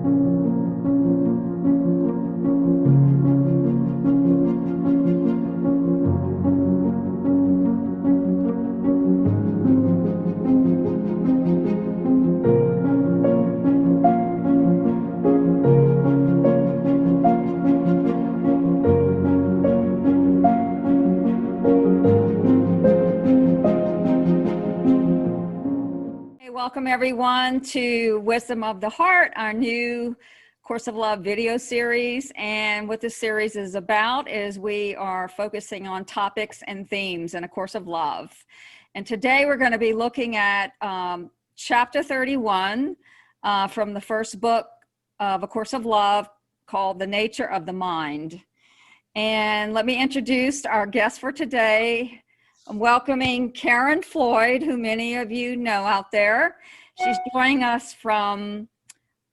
Welcome everyone to Wisdom of the Heart, our new Course of Love video series. And what this series is about is we are focusing on topics and themes in A Course of Love. And today we're going to be looking at chapter 31 from the first book of A Course of Love called The Nature of the Mind. And let me introduce our guest for today. I'm welcoming Karen Floyd, who many of you know out there. She's joining us from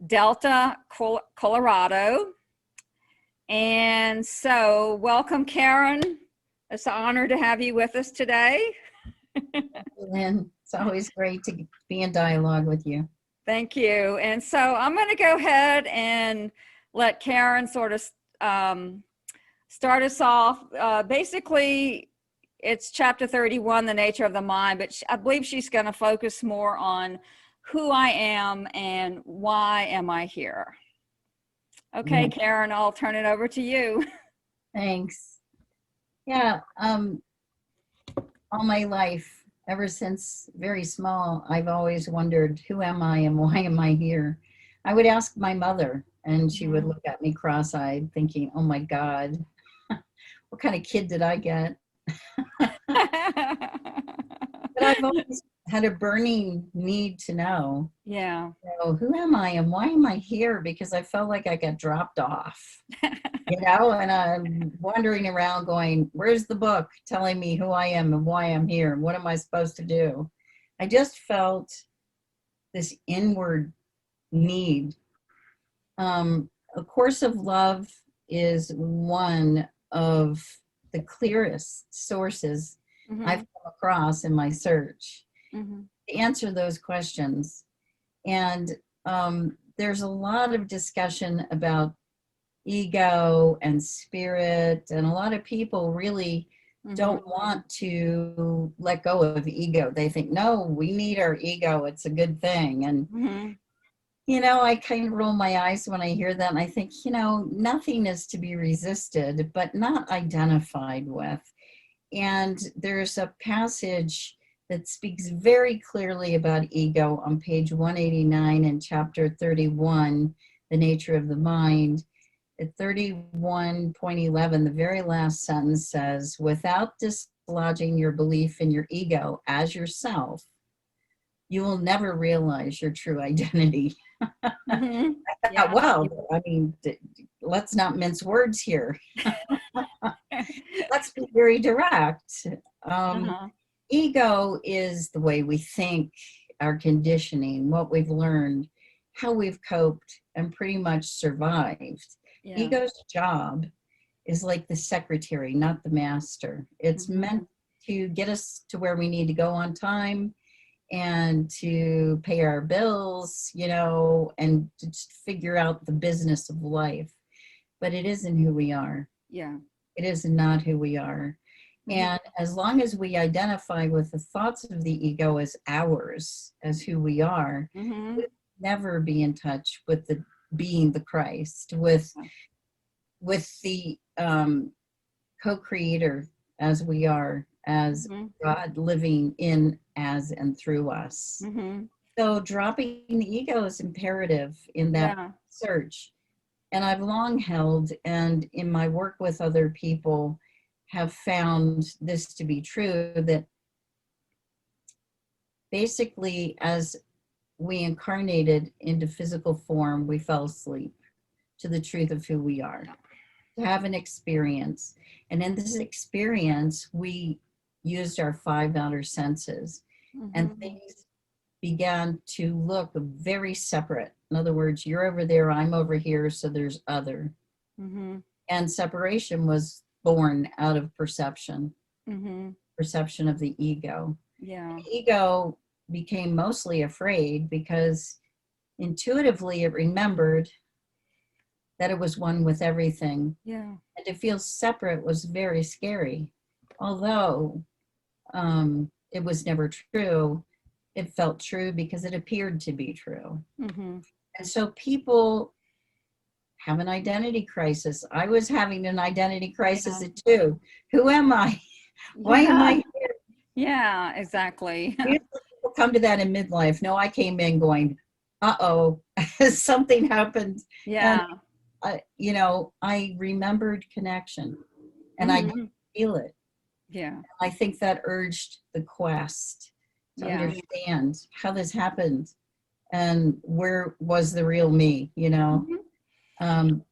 Delta, Colorado. And so welcome, Karen. It's an honor to have you with us today. Lynn, it's always great to be in dialogue with you. Thank you. And so I'm going to go ahead and let Karen sort of start us off. Basically, it's chapter 31, The Nature of the Mind, but I believe she's going to focus more on who I am and why am I here. Okay, Karen, I'll turn it over to you. Thanks. Yeah, all my life, ever since very small, I've always wondered, who am I and why am I here? I would ask my mother, and she would look at me cross-eyed, thinking, oh my God, what kind of kid did I get? But I've always had a burning need to know. Yeah. Who am I and why am I here? Because I felt like I got dropped off, and I'm wandering around going, where's the book telling me who I am and why I'm here? And what am I supposed to do? I just felt this inward need. A Course of Love is one of the clearest sources I've come across in my search to answer those questions. And there's a lot of discussion about ego and spirit, and a lot of people really don't want to let go of ego. They think, no, we need our ego, it's a good thing. And I kind of roll my eyes when I hear that, and I think, nothing is to be resisted, but not identified with. And there's a passage that speaks very clearly about ego on page 189 in chapter 31, The Nature of the Mind. At 31.11, the very last sentence says, without dislodging your belief in your ego as yourself, you will never realize your true identity. I thought, well, I mean, let's not mince words here. Let's be very direct. Ego is the way we think, our conditioning, what we've learned, how we've coped, and pretty much survived. Ego's job is like the secretary, not the master. It's meant to get us to where we need to go on time and to pay our bills, and to just figure out the business of life. But it isn't who we are. Yeah. It is not who we are. And as long as we identify with the thoughts of the ego as ours, as who we are, we'll never be in touch with the being the Christ, with the co-creator as we are, as God living in, as, and through us. So dropping the ego is imperative in that search. And I've long held, and in my work with other people, have found this to be true, that basically as we incarnated into physical form, we fell asleep to the truth of who we are, to have an experience. And in this experience, we used our 5 outer senses, and things began to look very separate. In other words, you're over there, I'm over here, so there's other. And separation was born out of perception, perception of the ego. The ego became mostly afraid because intuitively it remembered that it was one with everything. Yeah. And to feel separate was very scary. Although it was never true, it felt true because it appeared to be true. Mm-hmm. And so people have an identity crisis. I was having an identity crisis too. Who am I? Why am I here? Yeah, exactly. Usually people come to that in midlife. No, I came in going, uh-oh, something happened. And, Yeah. I remembered connection and I Mm-hmm. didn't feel it. Yeah. I think that urged the quest to Yeah. understand how this happened and where was the real me, you know? Mhm.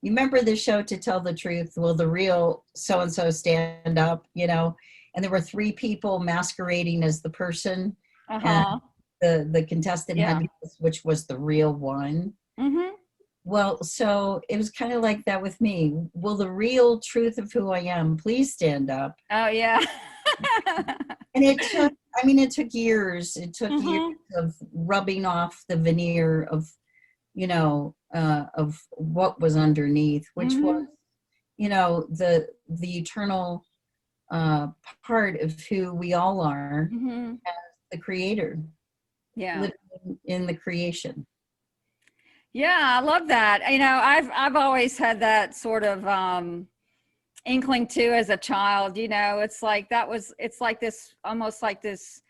You remember the show To Tell the Truth? Will the real so-and-so stand up, And there were three people masquerading as the person, and Uh-huh. the contestant had Yeah. to guess which was the real one. Mm-hmm. Well, so it was kind of like that with me. Will the real truth of who I am please stand up? Oh, yeah. And it took years. It took years Mm-hmm. of rubbing off the veneer of what was underneath, which was, Mm-hmm. the eternal uh, part of who we all are, Mm-hmm. the creator, Yeah. living in the creation. Yeah, I love that. I've always had that sort of inkling too as a child. It's like this, almost like this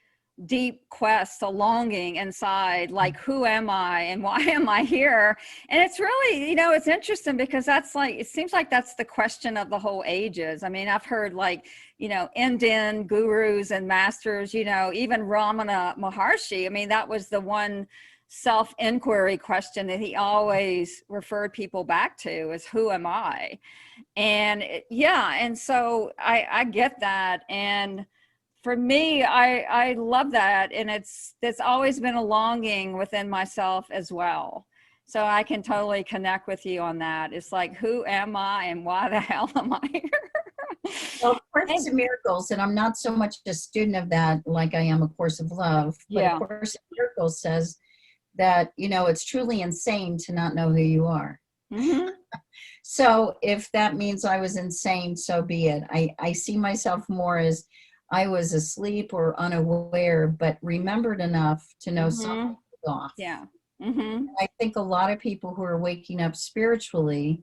deep quest, a longing inside, like, who am I and why am I here? And it's really, it's interesting because it seems like that's the question of the whole ages. I mean, I've heard, like, Indian gurus and masters, even Ramana Maharshi. I mean, that was the one self-inquiry question that he always referred people back to, is, who am I? And and so I get that. And for me, I love that. And it's always been a longing within myself as well. So I can totally connect with you on that. It's like, who am I and why the hell am I here? Well, Course in Miracles, and I'm not so much a student of that like I am A Course of Love, but A Yeah. Course in Miracles says that, it's truly insane to not know who you are. Mm-hmm. So if that means I was insane, so be it. I see myself more as I was asleep or unaware, but remembered enough to know something Mm-hmm. was off. Yeah. Mm-hmm. I think a lot of people who are waking up spiritually,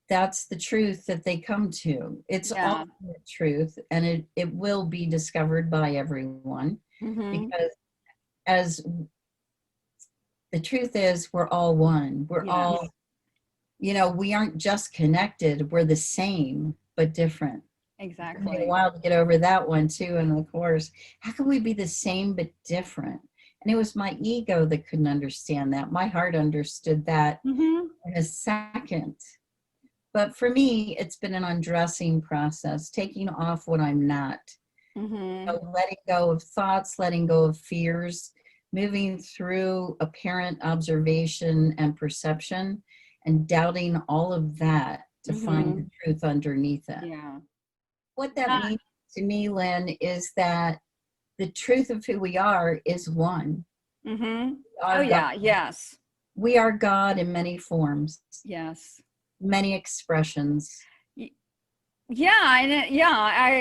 that's the truth that they come to. It's Yeah. ultimate truth, and it will be discovered by everyone, Mm-hmm. because as the truth is, we're all one. We're Yes. all, we aren't just connected, we're the same, but different. It took me a Exactly. while to get over that one too in the course. How can we be the same but different? And it was my ego that couldn't understand that. My heart understood that Mm-hmm. in a second. But for me, it's been an undressing process, taking off what I'm not, Mm-hmm. letting go of thoughts, letting go of fears, moving through apparent observation and perception, and doubting all of that to find Mm-hmm. the truth underneath it. Yeah. What that means to me, Lynn, is that the truth of who we are is one. Mm-hmm. We Oh, are God. yeah. Yes. We are God in many forms, Yes. many expressions. Yeah,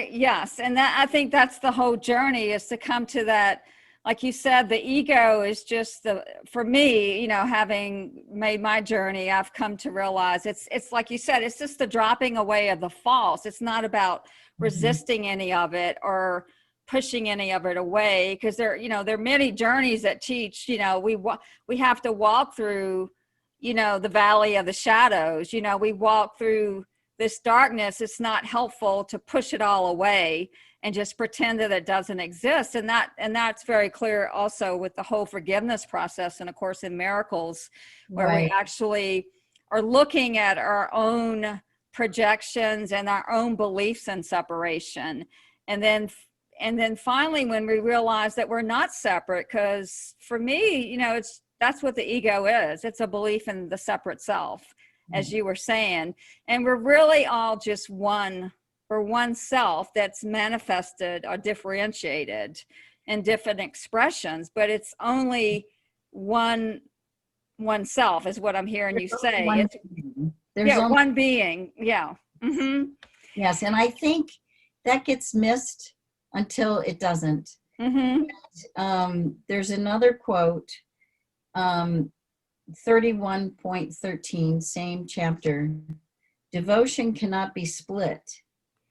yes, and that, I think that's the whole journey, is to come to that. Like you said, the ego is just for me, having made my journey, I've come to realize it's like you said, it's just the dropping away of the false. It's not about resisting any of it or pushing any of it away, because there are many journeys that teach, we have to walk through, the valley of the shadows. We walk through this darkness. It's not helpful to push it all away and just pretend that it doesn't exist. And that's very clear also with the whole forgiveness process and A Course in Miracles, where Right. we actually are looking at our own projections and our own beliefs in separation. And then finally, when we realize that we're not separate, because for me, that's what the ego is. It's a belief in the separate self, as you were saying. And we're really all just one, or one self that's manifested or differentiated in different expressions, but it's only one oneself is what I'm hearing you There's say. only one It's, being. There's yeah, only, one being. Yeah. Mm-hmm. yes, and I think that gets missed until it doesn't. Mm-hmm. There's another quote, um, 31.13, same chapter. Devotion cannot be split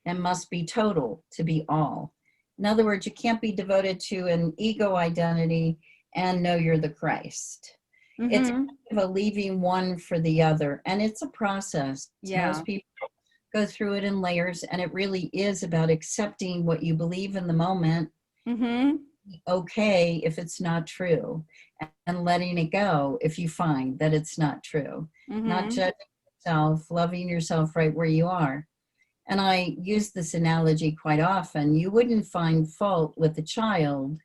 and must be total to be all. In other words, you can't be devoted to an ego identity and know you're the Christ. It's Mm-hmm. kind of a leaving one for the other, and it's a process. Yeah. Most people go through it in layers, and it really is about accepting what you believe in the moment, Mm-hmm. okay if it's not true, and letting it go if you find that it's not true. Not Mm-hmm. judging yourself, loving yourself right where you are. And I use this analogy quite often. You wouldn't find fault with a child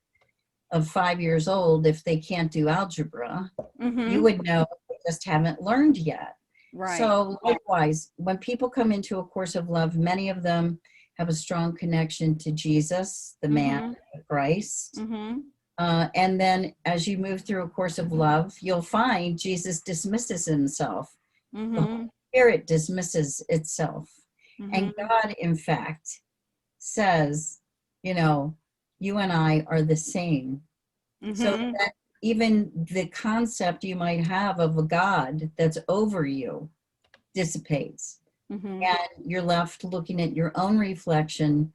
of 5 years old if they can't do algebra. You Mm-hmm. would know they just haven't learned yet. Right. So likewise, when people come into A Course of Love, many of them have a strong connection to Jesus, the man, Mm-hmm. Christ. Mm-hmm. And then as you move through A Course of Love, you'll find Jesus dismisses himself. The Mm-hmm. Holy Spirit dismisses itself. And Mm-hmm. God, in fact, says, you know, you and I are the same. So Mm-hmm. that even the concept you might have of a God that's over you dissipates. Mm-hmm. And you're left looking at your own reflection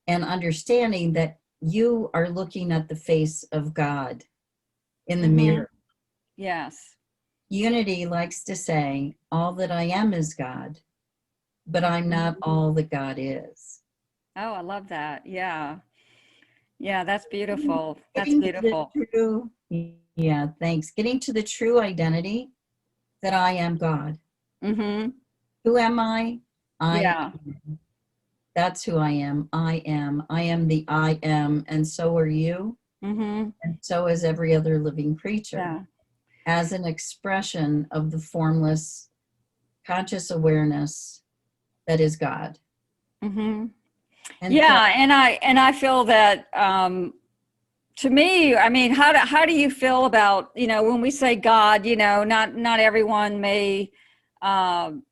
and understanding that you are looking at the face of God in the Mm-hmm. mirror. Yes. Unity likes to say, all that I am is God, but I'm not all that God is. Oh, I love that. Yeah. Yeah, that's beautiful. That's Getting to the beautiful. true, yeah, thanks. Getting to the true identity that I am God. Mm-hmm. Who am I? I Yeah. That's who I am. I am. I am the I am, and so are you, Mm-hmm. and so is every other living creature, Yeah. as an expression of the formless conscious awareness that is God. Mm-hmm. And so, Yeah, and I feel that to me, I mean, how do you feel about, when we say God, not everyone may um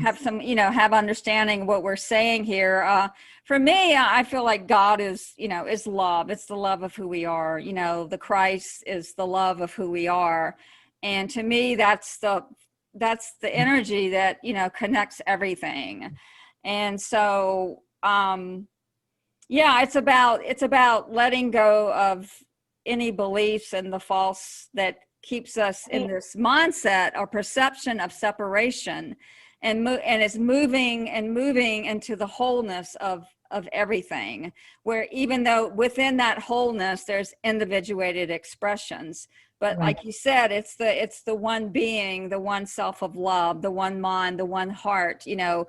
have yes, some, have understanding of what we're saying here. For me, I feel like God is love. It's the love of who we are. The Christ is the love of who we are. And to me, that's the energy that, connects everything. And so, yeah, it's about letting go of any beliefs and the false that keeps us in this mindset or perception of separation, and it's moving into the wholeness of everything, where even though within that wholeness there's individuated expressions, but right, like you said, it's the one being, the one self of love, the one mind, the one heart, the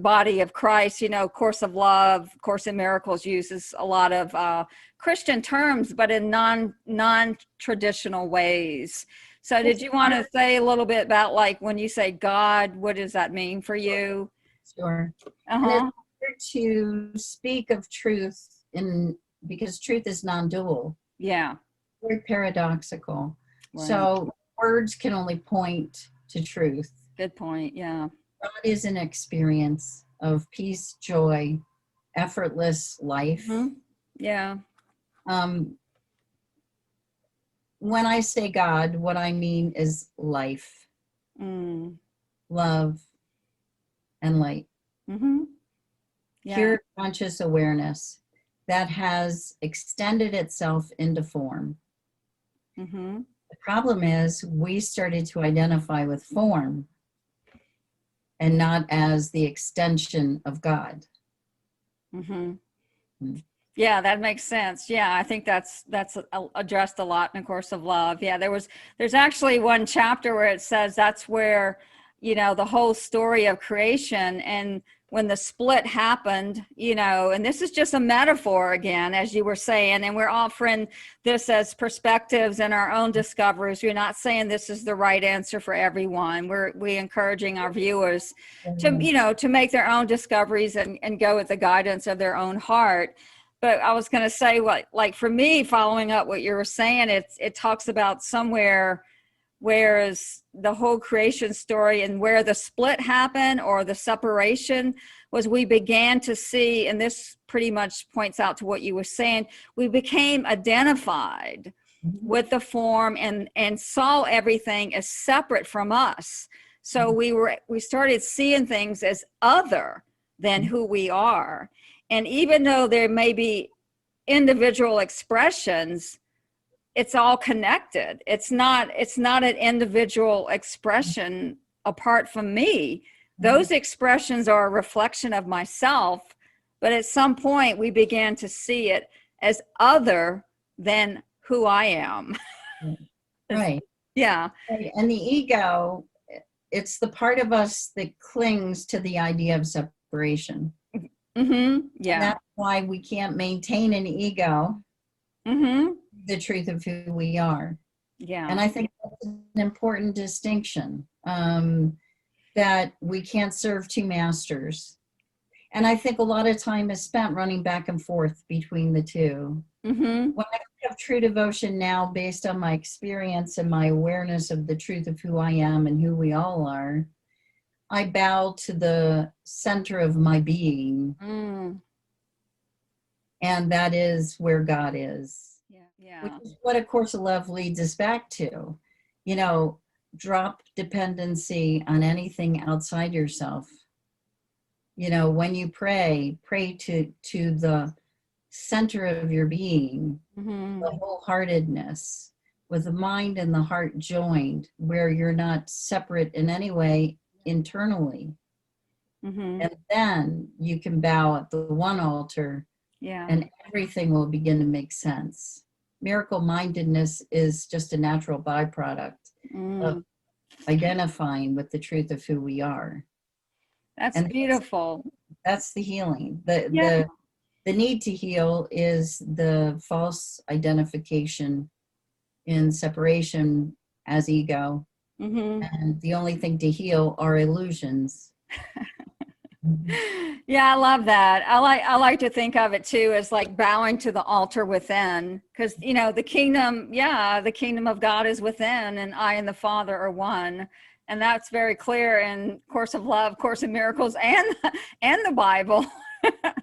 body of Christ. Course of Love, Course in Miracles uses a lot of Christian terms, but in non-traditional ways. So did you want to say a little bit about, like, when you say God, what does that mean for you? sure. And it's Uh-huh. hard to speak of truth in because truth is non-dual, Yeah. very paradoxical. Right. So words can only point to truth. Good point. Yeah. God is an experience of peace, joy, effortless life. Hmm. Yeah. Um, when I say God, what I mean is life, Mm. love, and light. Mm-hmm. Yeah. Pure conscious awareness that has extended itself into form. Mm-hmm. The problem is we started to identify with form and not as the extension of God. Mm-hmm. Mm. Yeah, that makes sense. Yeah, I think that's addressed a lot in A Course of Love. Yeah, there's actually one chapter where it says that's where, the whole story of creation, and when the split happened, and this is just a metaphor again, as you were saying, and we're offering this as perspectives and our own discoveries. We're not saying this is the right answer for everyone. We encouraging our viewers to, to make their own discoveries and go with the guidance of their own heart. But I was going to say, what, like for me, following up what you were saying, it talks about somewhere, whereas the whole creation story and where the split happened or the separation was, we began to see, and this pretty much points out to what you were saying, we became identified with the form and saw everything as separate from us. So we started seeing things as other than who we are. And even though there may be individual expressions, it's all connected. It's not an individual expression apart from me. Those expressions are a reflection of myself, but at some point we began to see it as other than who I am. Right. Yeah. And the ego, it's the part of us that clings to the idea of separation. Mm-hmm. Yeah. And that's why we can't maintain an ego, Mm-hmm. the truth of who we are. Yeah. And I think that's an important distinction, that we can't serve two masters. And I think a lot of time is spent running back and forth between the two. Mm-hmm. When I have true devotion now, based on my experience and my awareness of the truth of who I am and who we all are, I bow to the center of my being. Mm. And that is where God is. Yeah. Yeah. Which is what A Course of Love leads us back to. You know, drop dependency on anything outside yourself. You know, when you pray to the center of your being, Mm-hmm. the wholeheartedness, with the mind and the heart joined, where you're not separate in any way internally. Mm-hmm. And then you can bow at the one altar, Yeah. and everything will begin to make sense. Miracle mindedness is just a natural byproduct of identifying with the truth of who we are. That's And beautiful. that's the healing. Yeah. The need to heal is the false identification in separation as ego. Mm-hmm. And the only thing to heal are illusions. Yeah, I love that. I like to think of it too as like bowing to the altar within, because the kingdom of God is within, and I and the Father are one. And that's very clear in Course of Love, Course in Miracles, and the Bible.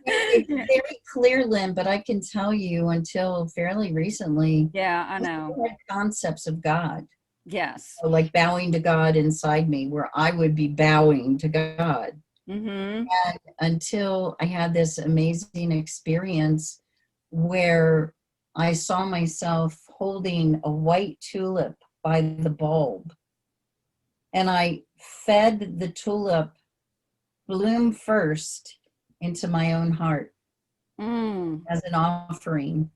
It's very clear, Lynn, but I can tell you until fairly recently, Yeah, I I know. had concepts of God. Yes. So like bowing to God inside me, where I would be bowing to God. Mm-hmm. And until I had this amazing experience where I saw myself holding a white tulip by the bulb. And I fed the tulip bloom first into my own heart as an offering.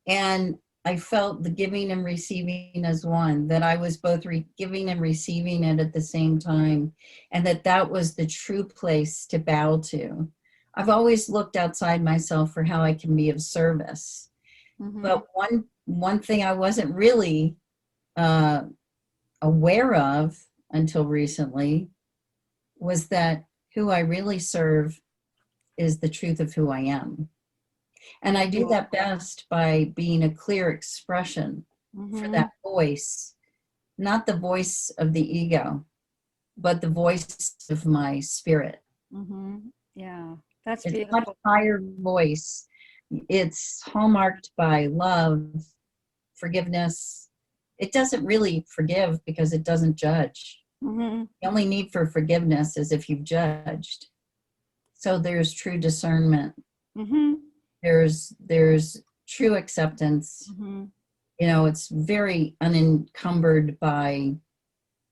And I felt the giving and receiving as one, that I was both giving and receiving it at the same time, and that was the true place to bow to. I've always looked outside myself for how I can be of service. Mm-hmm. But one thing I wasn't really aware of until recently was that who I really serve is the truth of who I am. And I do that best by being a clear expression for that voice, not the voice of the ego, but the voice of my spirit. Mm-hmm. Yeah, that's It's a beautiful. much higher voice. It's hallmarked by love, forgiveness. It doesn't really forgive because it doesn't judge. Mm-hmm. The only need for forgiveness is if you've judged. So there's true discernment. Mm-hmm. There's true acceptance. Mm-hmm. It's very unencumbered by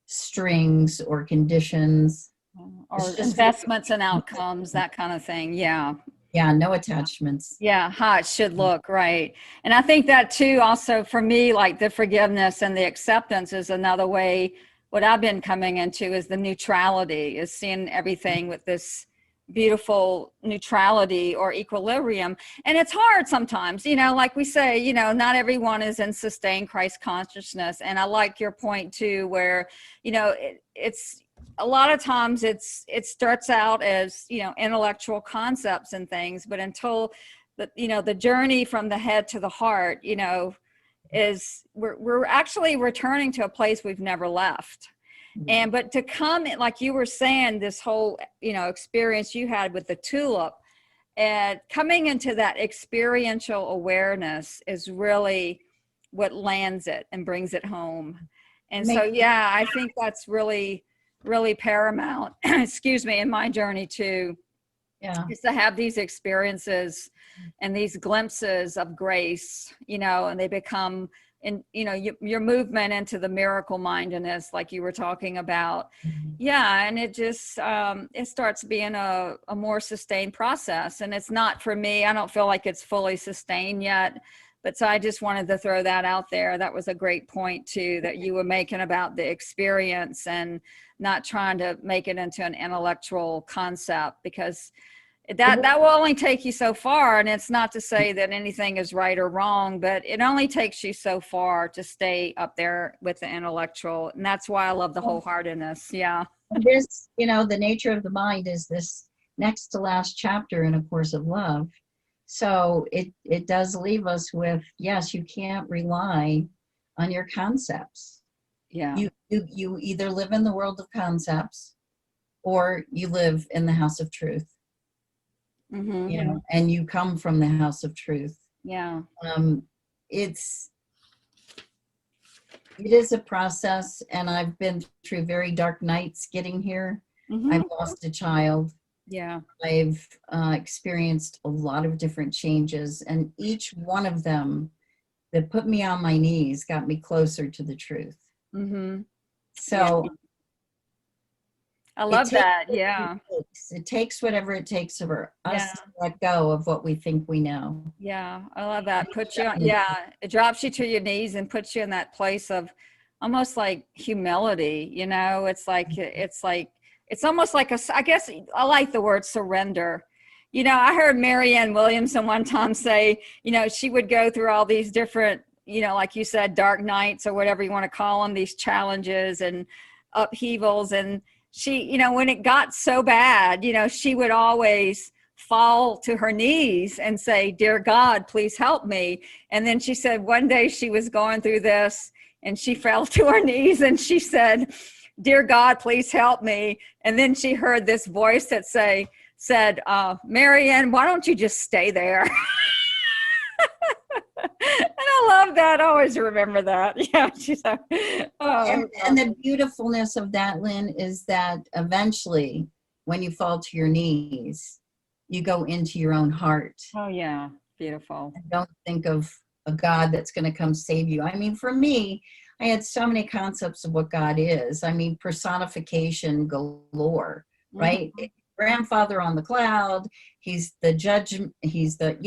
strings or conditions. Or It's just investments and outcomes, that kind of thing. Yeah. Yeah, no attachments. Yeah, how it should look, right. And I think that too, also for me, like the forgiveness and the acceptance is another way. What I've been coming into is the neutrality, is seeing everything with this beautiful neutrality or equilibrium. And it's hard sometimes, like we say, not everyone is in sustained Christ consciousness. And I like your point too, where, it's a lot of times it starts out as, intellectual concepts and things, but until the journey from the head to the heart, is we're actually returning to a place we've never left. And but to come, like you were saying, this whole experience you had with the tulip, and coming into that experiential awareness is really what lands it and brings it home. And so yeah, I think that's really, really paramount, excuse me, in my journey too. Yeah. Is to have these experiences and these glimpses of grace, and they become your movement into the miracle mindedness, like you were talking about. Yeah. And it just, it starts being a more sustained process. And it's not for me, I don't feel like it's fully sustained yet. But so I just wanted to throw that out there. That was a great point too, that you were making about the experience and not trying to make it into an intellectual concept, because that will only take you so far. And it's not to say that anything is right or wrong, but it only takes you so far to stay up there with the intellectual. And that's why I love the wholeheartedness. Yeah. This, the nature of the mind is this next to last chapter in A Course of Love. So it does leave us with, yes, you can't rely on your concepts. Yeah. You either live in the world of concepts or you live in the house of truth. Mm-hmm. And you come from the house of truth. Yeah. It is a process, and I've been through very dark nights getting here. Mm-hmm. I've lost a child. Yeah. I've experienced a lot of different changes, and each one of them that put me on my knees got me closer to the truth. Mm-hmm. So yeah. I love that. Yeah. It takes whatever it takes for us Yeah. to let go of what we think we know. Yeah. I love that. Puts you on, yeah. It drops you to your knees and puts you in that place of almost like humility. It's almost like I guess I like the word surrender. I heard Marianne Williamson one time say, she would go through all these different, like you said, dark nights or whatever you want to call them, these challenges and upheavals. And she, when it got so bad, she would always fall to her knees and say, "Dear God, please help me." And then she said one day she was going through this and she fell to her knees and she said, "Dear God, please help me." And then she heard this voice that said, "Marianne, why don't you just stay there?" And I love that. I always remember that. Yeah. She's like, and the beautifulness of that, Lynn, is that eventually when you fall to your knees, you go into your own heart. Oh yeah. Beautiful. And don't think of a God that's going to come save you. I mean, for me, I had so many concepts of what God is. I mean, personification galore, right? Mm-hmm. Grandfather on the cloud. He's the judge. He's the,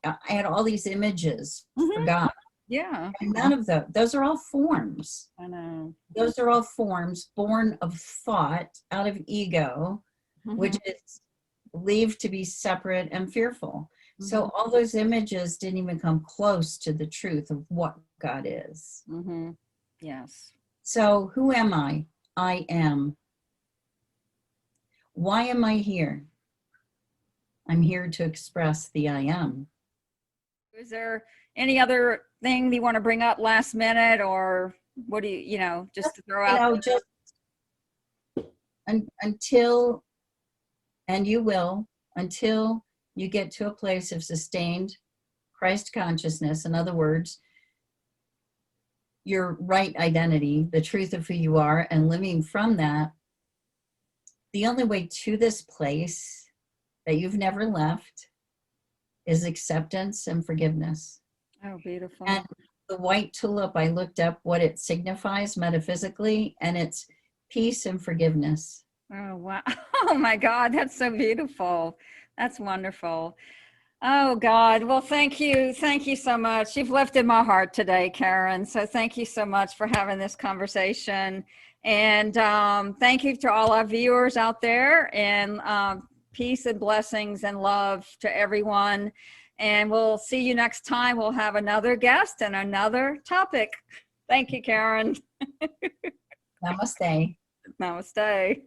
I had all these images for God. Yeah. And none of those are all forms. I know. Those are all forms born of thought, out of ego, which is believed to be separate and fearful. So all those images didn't even come close to the truth of what God is. Yes. So who am I? I am. Why am I here? I'm here to express the I am. Is there any other thing you want to bring up last minute, or what do you, just to throw out? Just until, and you will, until you get to a place of sustained Christ consciousness. In other words, your right identity, the truth of who you are, and living from that. The only way to this place that you've never left is acceptance and forgiveness. Oh, beautiful. And the white tulip, I looked up what it signifies metaphysically, and it's peace and forgiveness. Oh, wow. Oh my God, that's so beautiful. That's wonderful. Oh God, well, thank you. Thank you so much. You've lifted my heart today, Karen. So thank you so much for having this conversation. And thank you to all our viewers out there, and peace and blessings and love to everyone. And we'll see you next time. We'll have another guest and another topic. Thank you, Karen. Namaste. Namaste.